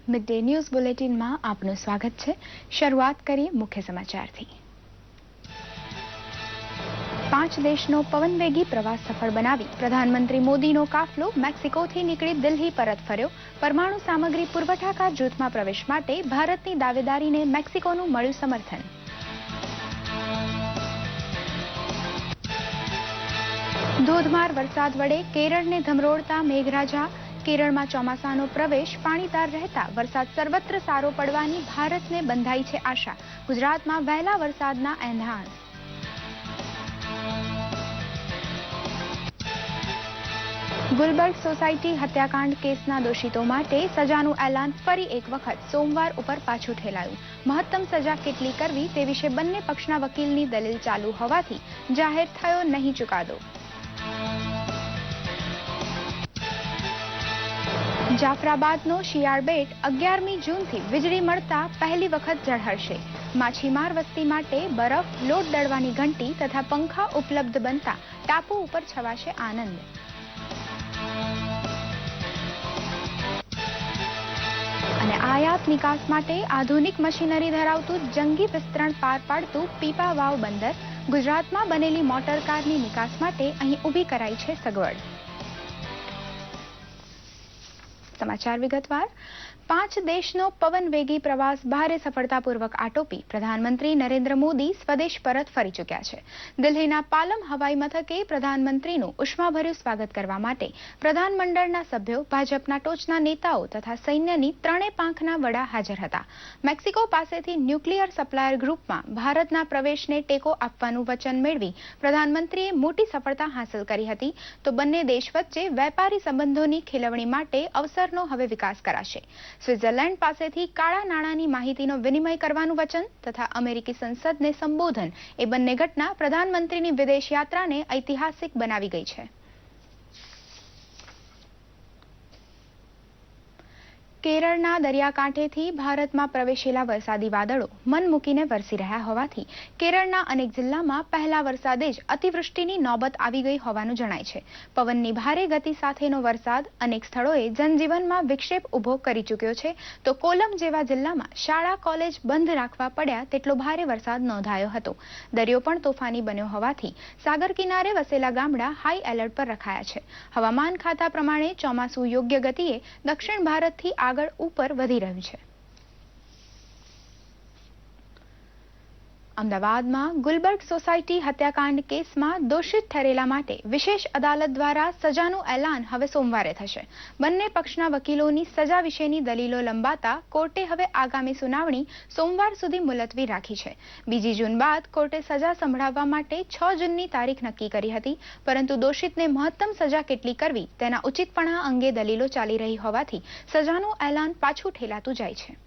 Mid day news બુલેટિનમાં આપનું સ્વાગત છે। શરૂઆત કરીએ મુખ્ય સમાચારથી। 5 દેશનો પવનવેગી પ્રવાસ સફળ બનાવી પ્રધાનમંત્રી મોદીનો કાફલો મેક્સિકોથી નીકળી દિલ્હી પરત ફર્યો। પરમાણુ સામગ્રી પુરવઠાકાર જૂથમાં પ્રવેશ માટે ભારતની દાવેદારીને મેક્સિકોનું મળ્યું સમર્થન। ધોધમાર વરસાદ વડે કેરળને ધમરોળતા મેઘરાજા। કેરળમાં ચોમાસાનો પ્રવેશ પાણીદાર રહેતા વરસાદ સર્વત્ર સારો પડવાની ભારતને બંધાઈ છે આશા। ગુજરાતમાં વહેલા વરસાદના એંધાણ। ગુલબર્ગ સોસાયટી હત્યાકાંડ કેસના દોષિતો માટે સજાનું એલાન ફરી એક વખત સોમવાર ઉપર પાછું ઠેલાયું। મહત્તમ સજા કેટલી કરવી તે વિશે બંને પક્ષના વકીલની દલીલ ચાલુ હોવાથી જાહેર થયો નહીં ચુકાદો। જાફરાબાદનો શિયાળ બેટ 11મી જૂનથી વીજળી મળતા પહેલી વખત ઝળહળશે। માછીમાર વસ્તી માટે બરફ, લોટ દળવાની ઘંટી તથા પંખા ઉપલબ્ધ બનતા ટાપુ ઉપર છવાશે આનંદ। અને આયાત નિકાસ માટે આધુનિક મશીનરી ધરાવતું જંગી વિસ્તરણ પાર પાડતું પીપાવાવ બંદર। ગુજરાતમાં બનેલી મોટર કારની નિકાસ માટે અહીં ઊભી કરાઈ છે સગવડ। સમાચાર વિગતવાર। 5 દેશનો પવનવેગી પ્રવાસ ભારે સફળતાપૂર્વક આટોપી પ્રધાનમંત્રી નરેન્દ્ર મોદી સ્વદેશ પરત ફરી ચૂક્યા છે। દિલ્હીના પાલમ હવાઈ મથકે પ્રધાનમંત્રીનું ઉષ્માભર્યું સ્વાગત કરવા માટે પ્રધાનમંડળના સભ્યો, ભાજપના ટોચના નેતાઓ તથા સૈન્યની ત્રણેય પાંખના વડા હાજર હતા। મેક્સિકો પાસેથી ન્યુક્લિયર સપ્લાયર ગ્રુપમાં ભારતના પ્રવેશને ટેકો આપવાનું વચન મેળવી પ્રધાનમંત્રીએ મોટી સફળતા હાંસલ કરી હતી તો બંને દેશ વચ્ચે વેપારી સંબંધોની ખીલવણી માટે અવસરનો હવે વિકાસ કરાશે। સ્વિટ્ઝરલેન્ડ પાસેથી કાળા નાણાંની માહિતીનો વિનિમય કરવાનું વચન તથા અમેરિકી સંસદને સંબોધન એ બંને ઘટના પ્રધાનમંત્રીની વિદેશ યાત્રાને ઐતિહાસિક બનાવી ગઈ છે। કેરળના દરિયાકાંઠેથી ભારતમાં પ્રવેશેલા વરસાદી વાદળો મન મૂકીને વરસી રહ્યા હોવાથી કેરળના અનેક જિલ્લામાં પહેલા વરસાદે જ અતિવૃષ્ટિની નોબત આવી ગઈ હોવાનું જણાય છે। પવનની ભારે ગતિ સાથેનો વરસાદ અનેક સ્થળોએ જનજીવનમાં વિક્ષેપ ઊભો કરી ચૂક્યો છે તો કોલમ જેવા જિલ્લામાં શાળા કોલેજ બંધ રાખવા પડ્યા તેટલો ભારે વરસાદ નોંધાયો હતો। દરિયો પણ તોફાની બન્યો હોવાથી સાગર કિનારે વસેલા ગામડા હાઈ એલર્ટ પર રખાયા છે। હવામાન ખાતા પ્રમાણે ચોમાસું યોગ્ય ગતિએ દક્ષિણ ભારતથી આગળ ઉપર વધી રહ્યું છે। અમદાવાદમાં ગુલબર્ગ સોસાયટી હત્યાકાંડ કેસમાં દોષિત ઠરેલા માટે વિશેષ અદાલત દ્વારા સજાનું એલાન હવે સોમવારે થશે। બંને પક્ષના વકીલોની સજા વિશેની દલીલો લંબાતા કોર્ટે હવે આગામી સુનાવણી સોમવાર સુધી મુલતવી રાખી છે। 2 જૂન બાદ કોર્ટે સજા સંભળાવવા માટે 6 જૂનની તારીખ નક્કી કરી હતી પરંતુ દોષિતને મહત્તમ સજા કેટલી કરવી તેના ઉચિતપણા અંગે દલીલો ચાલી રહી હોવાથી સજાનું એલાન પાછું ઠેલાતું જાય છે।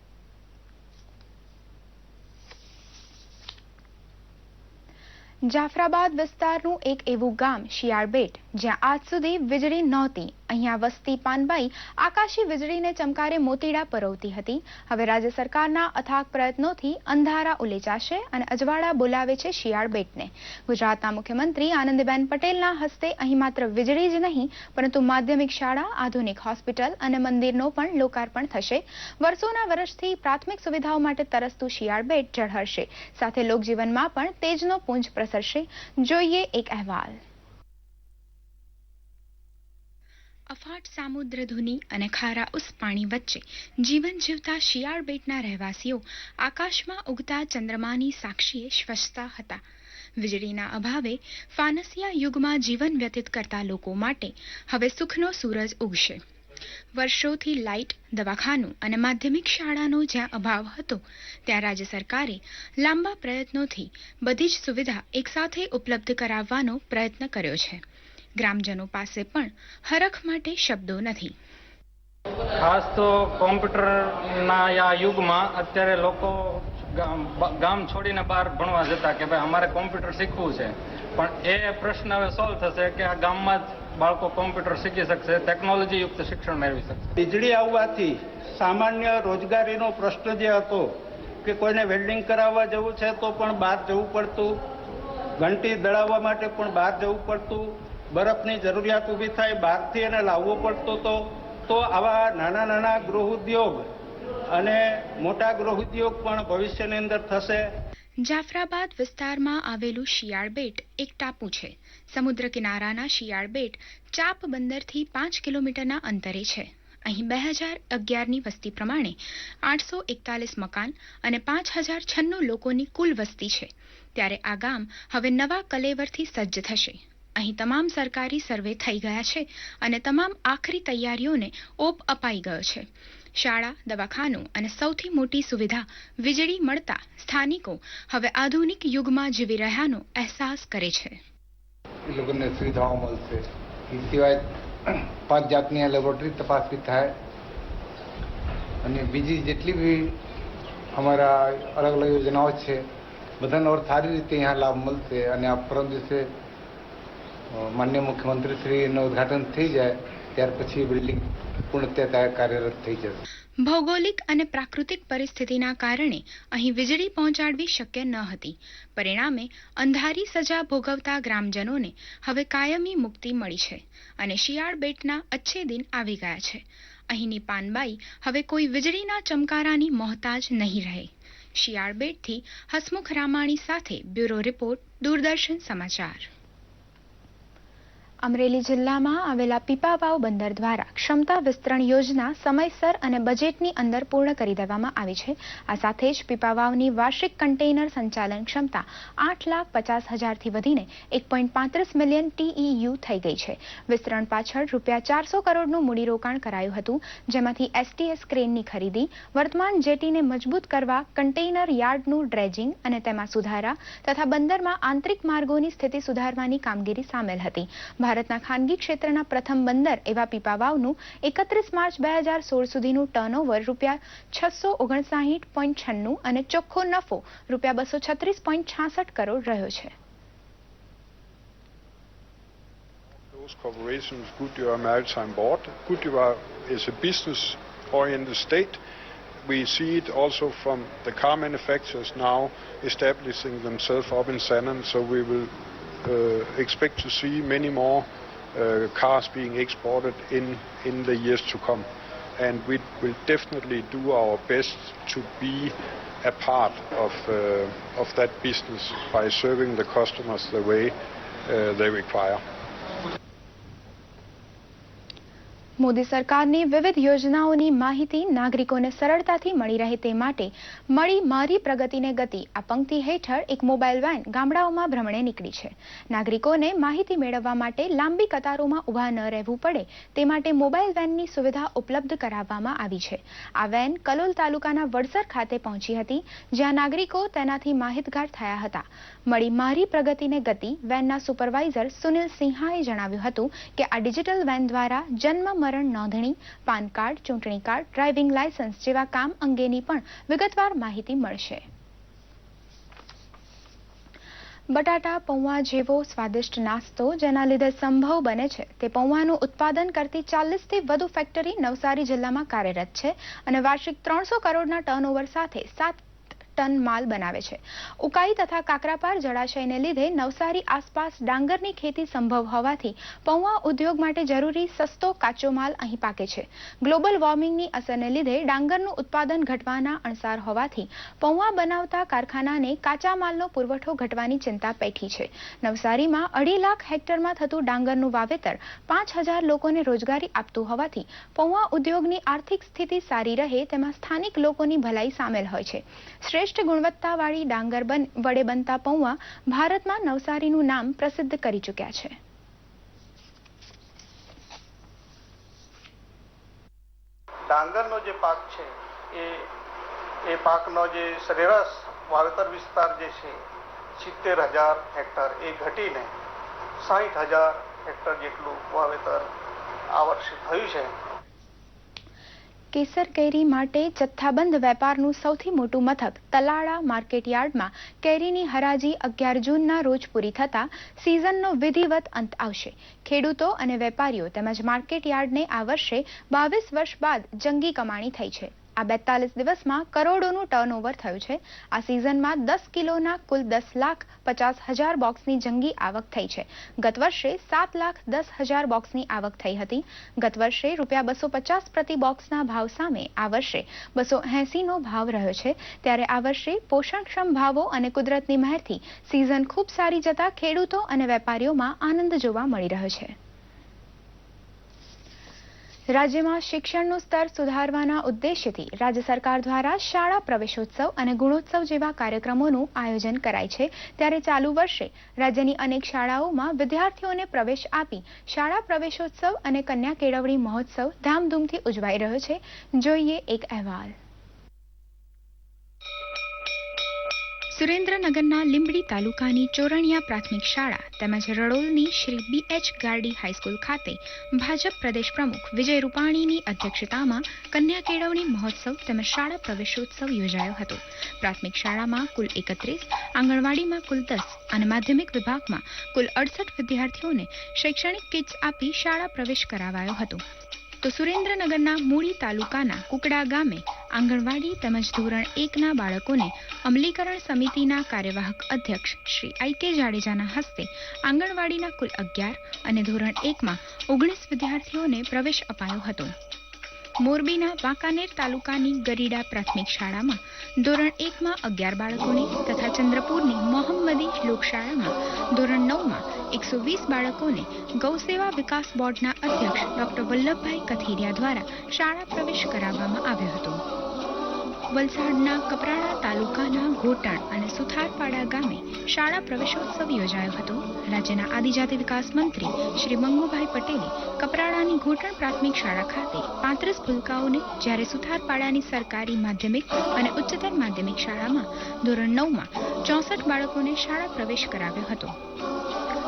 જાફરાબાદ વિસ્તારનું એક એવું ગામ શિયાળ બેટ જ્યાં આજ સુધી વીજળી નહોતી। અહીંયા વસતી પાનબાઈ આકાશી વીજળીને ચમકારે મોતીડા પરોવતી હતી। હવે રાજ્ય સરકારના અથાગ પ્રયત્નોથી અંધારા ઉલેચાશે અને અજવાળા બોલાવે છે શિયાળ બેટને। ગુજરાતના મુખ્યમંત્રી આનંદીબેન પટેલના હસ્તે અહીં માત્ર વીજળી જ નહીં પરંતુ માધ્યમિક શાળા, આધુનિક હોસ્પિટલ અને મંદિરનો પણ લોકાર્પણ થશે। વર્ષોના વર્ષથી પ્રાથમિક સુવિધાઓ માટે તરસતું શિયાળ બેટ ઝળહળશે સાથે લોકજીવનમાં પણ તેજનો પુંજ પ્રસરશે। જોઈએ એક અહેવાલ। અફાટ સામુદ્ર ધુની અને ખારા ઉસ પાણી વચ્ચે જીવન જીવતા શિયાળ બેટના રહેવાસીઓ આકાશમાં ઉગતા ચંદ્રમાની સાક્ષીએ શ્વસતા હતા। વીજળીના અભાવે ફાનસિયા યુગમાં જીવન વ્યતીત કરતા લોકો માટે હવે સુખનો સૂરજ ઉગશે। વર્ષોથી લાઇટ, દવાખાનું અને માધ્યમિક શાળાનો જ્યાં અભાવ હતો ત્યાં રાજ્ય સરકારે લાંબા પ્રયત્નોથી બધી જ સુવિધા એકસાથે ઉપલબ્ધ કરાવવાનો પ્રયત્ન કર્યો છે। ગ્રામજનો પાસે પણ હરખ માટે શબ્દો નથી। ખાસ તો કોમ્પ્યુટરના આ યુગમાં અત્યારે લોકો ગામ છોડીને બહાર ભણવા જતા કે ભાઈ અમારે કોમ્પ્યુટર શીખવું છે પણ એ પ્રશ્ન હવે સોલ્વ થશે કે આ ગામમાં જ બાળકો કોમ્પ્યુટર શીખી શકશે, ટેકનોલોજી યુક્ત શિક્ષણ મેળવી શકશે। વીજળી આવવાથી સામાન્ય રોજગારીનો પ્રશ્ન જે હતો કે કોઈને વેલ્ડિંગ કરાવવા જવું છે તો પણ બહાર જવું પડતું, ઘંટી દળાવવા માટે પણ બહાર જવું પડતું, બરફની જરૂરિયાત ઊભી થાય બહારથી એને લાવવો પડતો હતો। તો આવા નાના નાના ગૃહ ઉદ્યોગ અને મોટા ગૃહ ઉદ્યોગ પણ ભવિષ્યની અંદર થશે. જાફરાબાદ વિસ્તારમાં આવેલું શિયાળ બેટ એક ટાપુ છે. સમુદ્ર કિનારાના શિયાળ બેટ ચાપ બંદરથી 5 કિલોમીટરના અંતરે છે. અહીં 2011ની વસ્તી પ્રમાણે 841 મકાન અને 5096 લોકોની કુલ વસ્તી છે. ત્યારે આ ગામ હવે નવા કલેવરથી સજ્જ થશે. અહીં તમામ સરકારી સર્વે થઈ ગયા છે અને તમામ આખરી તૈયારીઓને ઓપ અપાઈ ગયો છે. શાળા, દવાખાનું અને સૌથી મોટી સુવિધા વીજળી મળતા સ્થાનિકો હવે આધુનિક યુગમાં જીવી રહ્યાનો અહેસાસ કરે છે. એ લોકોને સુવિધાઓ મળશે. એ સિવાય 5 જાતની લેબોરેટરી તપાસ બી થાય અને બીજી જેટલી બી અમારા અલગ અલગ યોજનાઓ છે બધાને ઓર સારી રીતે અહીંયા લાભ મળશે. અને આ પરમ દિવસે માનનીય મુખ્યમંત્રી શ્રીનું ઉદઘાટન થઈ જાય ત્યાર પછી બિલ્ડિંગ પૂર્ણતયા કાર્યરત થઈ જશે. ભૌગોલિક અને પ્રાકૃતિક પરિસ્થિતિના કારણે અહીં વીજળી પહોંચાડવી શક્ય ન હતી. પરિણામે અંધારી સજા ભોગવતા ગ્રામજનોને હવે કાયમી મુક્તિ મળી છે અને શિયાળ બેટના અચ્છે દિન આવી ગયા છે. અહીંની પાનબાઈ હવે કોઈ વીજળીના ચમકારાની મોહતાજ નહીં રહે. શિયાળ બેટથી હસમુખ રામાણી સાથે બ્યુરો રિપોર્ટ, દૂરદર્શન સમાચાર. અમરેલી જિલ્લામાં આવેલા પીપાવાવ બંદર દ્વારા ક્ષમતા વિસ્તરણ યોજના સમયસર અને બજેટની અંદર પૂર્ણ કરી દેવામાં આવી છે. આ સાથે જ પીપાવાવની વાર્ષિક કન્ટેનર સંચાલન ક્ષમતા 8,50,000થી વધીને 1.35 મિલિયન TEU થઈ ગઈ છે. વિસ્તરણ પાછળ ₹400 કરોડનું મૂડીરોકાણ કરાયું હતું, જેમાંથી STS ક્રેનની ખરીદી, વર્તમાન જેટીને મજબૂત કરવા કન્ટેનર યાર્ડનું ડ્રેજિંગ અને તેમાં સુધારા તથા બંદરમાં આંતરિક માર્ગોની સ્થિતિ સુધારવાની કામગીરી સામેલ હતી. ભારતના ખાનગી ક્ષેત્રના પ્રથમ બંદર એવા પીપાવાવનું 31 માર્ચ 2016 સુધીનું ટર્નઓવર ₹659.96 અને ચોખ્ખો નફો ₹236.66 કરોડ રહ્યો છે. Corporations, Goodyear Maritime Board. Goodyear is a business-oriented state. We see it also from the car manufacturers now establishing themselves up in Sanand, so we will expect to see many more cars being exported in the years to come, and we will definitely do our best to be a part of that business by serving the customers the way they require. Modi સરકારની વિવિધ યોજનાઓની માહિતી નાગરિકોને સરળતાથી મળી રહે તે માટે મળી મારી પ્રગતિને ગતિ આ પંક્તિ હેઠળ એક મોબાઈલ વેન ગામડાઓમાં ભ્રમણે નીકળી છે. નાગરિકોને માહિતી મેળવવા માટે લાંબી કતારોમાં ઊભા ન રહેવું પડે તે માટે મોબાઈલ વેનની સુવિધા ઉપલબ્ધ કરાવવામાં આવી છે. આ વેન કલોલ તાલુકાના વડસર ખાતે પહોંચી હતી, જ્યાં નાગરિકો તેનાથી માહિતગાર થયા હતા. મળી મારી પ્રગતિને ગતિ વેનના સુપરવાઇઝર સુનિલ સિંહાએ જણાવ્યું હતું કે આ ડિજિટલ વેન દ્વારા જન્મ નોંધણી, પાન કાર્ડ, ચૂંટણી કાર્ડ, ડ્રાઇવિંગ લાયસન્સ જેવા કામ અંગેની પણ વિગતવાર માહિતી મળશે. બટાટા પૌવા જેવો સ્વાદિષ્ટ નાસ્તો જેના લીધે સંભવ બને છે તે પૌવાનું ઉત્પાદન કરતી 40થી વધુ ફેક્ટરી નવસારી જિલ્લામાં કાર્યરત છે અને વાર્ષિક 300 કરોડના ટર્નઓવર સાથે 7 ટન માલ બનાવે છે. ઉકાઈ તથા કાકરાપાર જળાશયને લીધે નવસારી આસપાસ ડાંગરની ખેતી સંભવ હોવાથી પૌવા ઉદ્યોગ માટે જરૂરી સસ્તો કાચો માલ અહીં પાકે છે. ગ્લોબલ વોર્મિંગની અસરને લીધે ડાંગરનું ઉત્પાદન ઘટવાના અણસાર હોવાથી પૌવા બનાવતા કારખાનાને કાચા માલનો પુરવઠો ઘટવાની ચિંતા પેઠી છે. નવસારીમાં 2.5 લાખ હેક્ટરમાં થતું ડાંગરનું વાવેતર 5,000 લોકોને રોજગારી આપતું હોવાથી પૌવા ઉદ્યોગની આર્થિક સ્થિતિ સારી રહે તેમાં સ્થાનિક લોકોની ભલાઈ સામેલ હોય છે. શ્રેષ્ઠ ગુણવત્તાવાળી ડાંગર વડે બનતા પૌવા ભારતમાં નવસારીનું નામ પ્રસિદ્ધ કરી ચૂક્યા છે. ડાંગરનો જે પાક છે એ પાકનો જે સરેરાશ વાવેતર વિસ્તાર જે છે 70,000 હેક્ટર એ ઘટીને 60,000 હેક્ટર જેટલું વાવેતર આ વર્ષે થયું છે. કેસર કેરી માટે જથ્થાબંધ વેપારનું સૌથી મોટું મથક તલાળા માર્કેટયાર્ડમાં કેરીની હરાજી 11 જૂનના રોજ પૂરી થતા સિઝનનો વિધિવત અંત આવશે. ખેડૂતો અને વેપારીઓ તેમજ માર્કેટયાર્ડને આ વર્ષે 22 વર્ષ બાદ જંગી કમાણી થઈ છે. આ 42 દિવસમાં કરોડોનું ટર્નઓવર થયું છે. આ સિઝનમાં 10 કિલોના કુલ 10,50,000 બોક્સની જંગી આવક થઈ છે. ગત વર્ષે 7,10,000 બોક્સની આવક થઈ હતી. ગત વર્ષે ₹250 પ્રતિ બોક્સના ભાવ સામે આ વર્ષે 280નો ભાવ રહ્યો છે. ત્યારે આ વર્ષે પોષણક્ષમ ભાવો અને કુદરતની મહેરથી સિઝન ખૂબ સારી જતા ખેડૂતો અને વેપારીઓમાં આનંદ જોવા મળી રહ્યો છે. રાજ્યમાં શિક્ષણનું સ્તર સુધારવાના ઉદ્દેશ્યથી રાજ્ય સરકાર દ્વારા શાળા પ્રવેશોત્સવ અને ગુણોત્સવ જેવા કાર્યક્રમોનું આયોજન કરાય છે. ત્યારે ચાલુ વર્ષે રાજ્યની અનેક શાળાઓમાં વિદ્યાર્થીઓને પ્રવેશ આપી શાળા પ્રવેશોત્સવ અને કન્યા કેળવણી મહોત્સવ ધામધૂમથી ઉજવાઈ રહ્યો છે. જોઈએ એક અહેવાલ. સુરેન્દ્રનગરના લીંબડી તાલુકાની ચોરણિયા પ્રાથમિક શાળા તેમજ રડોલની શ્રી BH ગાર્ડી હાઈસ્કૂલ ખાતે ભાજપ પ્રદેશ પ્રમુખ વિજય રૂપાણીની અધ્યક્ષતામાં કન્યા કેળવણી મહોત્સવ તેમજ શાળા પ્રવેશોત્સવ યોજાયો હતો. પ્રાથમિક શાળામાં કુલ 31, આંગણવાડીમાં કુલ 10 અને માધ્યમિક વિભાગમાં કુલ 68 વિદ્યાર્થીઓને શૈક્ષણિક કિટ્સ આપી શાળા પ્રવેશ કરાવાયો હતો. તો સુરેન્દ્રનગરના મૂળી તાલુકાના કુકડા ગામે આંગણવાડી તેમજ ધોરણ 1ના બાળકોને અમલીકરણ સમિતિના કાર્યવાહક અધ્યક્ષ શ્રી IK જાડેજાના હસ્તે આંગણવાડીના કુલ 11 અને ધોરણ 1માં 19 વિદ્યાર્થીઓને પ્રવેશ અપાયો હતો. મોરબીના વાંકાનેર તાલુકાની ગરીડા પ્રાથમિક શાળામાં ધોરણ 1માં 11 બાળકોને તથા ચંદ્રપુરની મોહમ્મદી લોકશાળામાં ધોરણ 9માં 120 બાળકોને ગૌસેવા વિકાસ બોર્ડના અધ્યક્ષ ડોક્ટર વલ્લભભાઈ કથિરિયા દ્વારા શાળા પ્રવેશ કરાવવામાં આવ્યો હતો. વલસાડના કપરાડા તાલુકાના ઘોટણ અને સુથારપાડા ગામે શાળા પ્રવેશોત્સવ યોજાયો હતો. રાજ્યના આદિજાતિ વિકાસ મંત્રી શ્રી મંગુભાઈ પટેલે કપરાડાની ઘોટણ પ્રાથમિક શાળા ખાતે 35 ભૂલકાઓને, જ્યારે સુથારપાડાની સરકારી માધ્યમિક અને ઉચ્ચતર માધ્યમિક શાળામાં ધોરણ 9માં 64 બાળકોને શાળા પ્રવેશ કરાવ્યો હતો.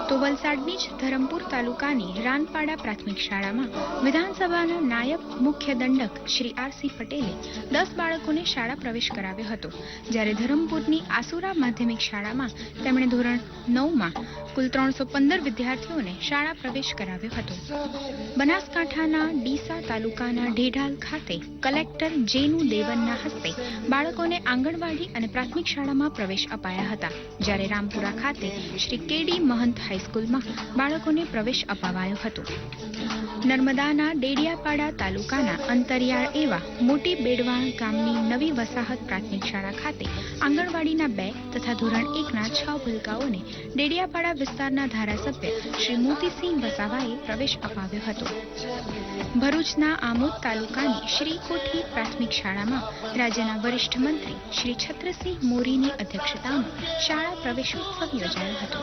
તો વલસાડની જ ધરમપુર તાલુકાની રાનપાડા પ્રાથમિક શાળામાં વિધાનસભાના નાયબ મુખ્ય દંડક શ્રી RC પટેલે 10 બાળકોને શાળા પ્રવેશ કરાવ્યો હતો. જ્યારે ધરમપુરની આસુરા માધ્યમિક શાળામાં તેમણે ધોરણ 9માં કુલ 315 વિદ્યાર્થીઓને શાળા પ્રવેશ કરાવ્યો હતો. બનાસકાંઠાના ડીસા તાલુકાના ઢેઢાલ ખાતે કલેક્ટર જેનુ દેવનના હસ્તે બાળકોને આંગણવાડી અને પ્રાથમિક શાળામાં પ્રવેશ અપાયા હતા. જ્યારે રામપુરા ખાતે શ્રી KD મહંત હાઈસ્કૂલમાં બાળકોને પ્રવેશ અપાવાયો હતો. નર્મદાના ડેડિયાપાડા તાલુકાના અંતરિયાળ એવા મોટી બેડવાણ ગામની નવી વસાહત પ્રાથમિક શાળા ખાતે આંગણવાડીના 2 તથા ધોરણ 1ના 6 ભૂલકાઓને ડેડિયાપાડા વિસ્તારના ધારાસભ્ય શ્રી મોતીસિંહ વસાવાએ પ્રવેશ અપાવ્યો હતો. ભરૂચના આમોદ તાલુકાની શ્રીકોઠી પ્રાથમિક શાળામાં રાજ્યના વરિષ્ઠ મંત્રી શ્રી છત્રસિંહ મોરીની અધ્યક્ષતામાં શાળા પ્રવેશોત્સવ યોજાયો હતો.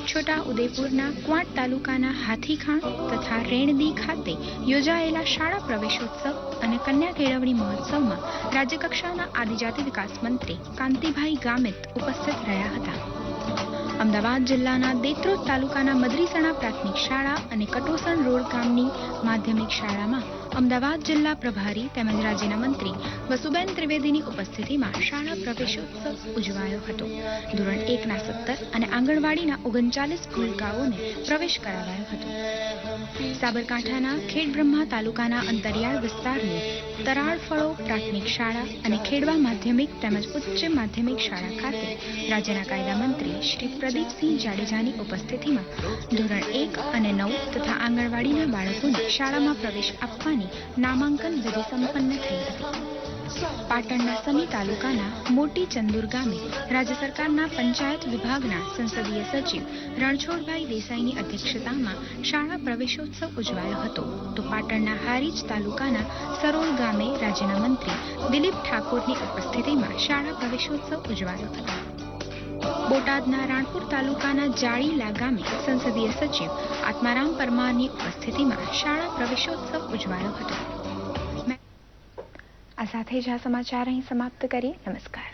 છોટા ઉદેપુરના ક્વાંટ તાલુકાના હાથીખાણ તથા રેણદી ખાતે યોજાયેલા શાળા પ્રવેશોત્સવ અને કન્યા કેળવણી મહોત્સવમાં રાજ્યકક્ષાના આદિજાતિ વિકાસ મંત્રી કાંતિભાઈ ગામિત ઉપસ્થિત રહ્યા હતા. અમદાવાદ જિલ્લાના દેત્રોદ તાલુકાના મદરીસણા પ્રાથમિક શાળા અને કટોસણ રોડ ગામની માધ્યમિક શાળામાં અમદાવાદ જિલ્લા પ્રભારી તેમજ રાજ્યના મંત્રી વસુબેન ત્રિવેદીની ઉપસ્થિતિમાં શાળા પ્રવેશોત્સવ ઉજવાયો હતો. ધોરણ 1ના 17 અને આંગણવાડીના 39 ભૂલકાઓને પ્રવેશ કરાવાયો હતો. સાબરકાંઠાના ખેડબ્રહ્મા તાલુકાના અંતરિયાળ વિસ્તારની તરાળફળો પ્રાથમિક શાળા અને ખેડવા માધ્યમિક તેમજ ઉચ્ચ માધ્યમિક શાળા ખાતે રાજ્યના કાયદા મંત્રી શ્રી પ્રદીપસિંહ જાડેજાની ઉપસ્થિતિમાં ધોરણ 1 અને 9 તથા આંગણવાડીના બાળકોને શાળામાં પ્રવેશ આપવાની નામાંકન વિધિ સંપન્ન થઈ હતી. પાટણના સમી તાલુકાના મોટી ચંદુર ગામે રાજ્ય સરકારના પંચાયત વિભાગના સંસદીય સચિવ રણછોડભાઈ દેસાઈની અધ્યક્ષતામાં શાળા પ્રવેશોત્સવ ઉજવાયો હતો. તો પાટણના હારીજ તાલુકાના સરોલ ગામે રાજ્યના મંત્રી દિલીપ ઠાકોરની ઉપસ્થિતિમાં શાળા પ્રવેશોત્સવ ઉજવાયો હતો. બોટાદના રાણપુર તાલુકાના જાળીલા ગામે સંસદીય સચિવ આત્મારામ પરમારની ઉપસ્થિતિમાં શાળા પ્રવેશોત્સવ ઉજવાયો હતો. આ સાથે જ આ સમાચાર અહીં સમાપ્ત કરીએ. નમસ્કાર.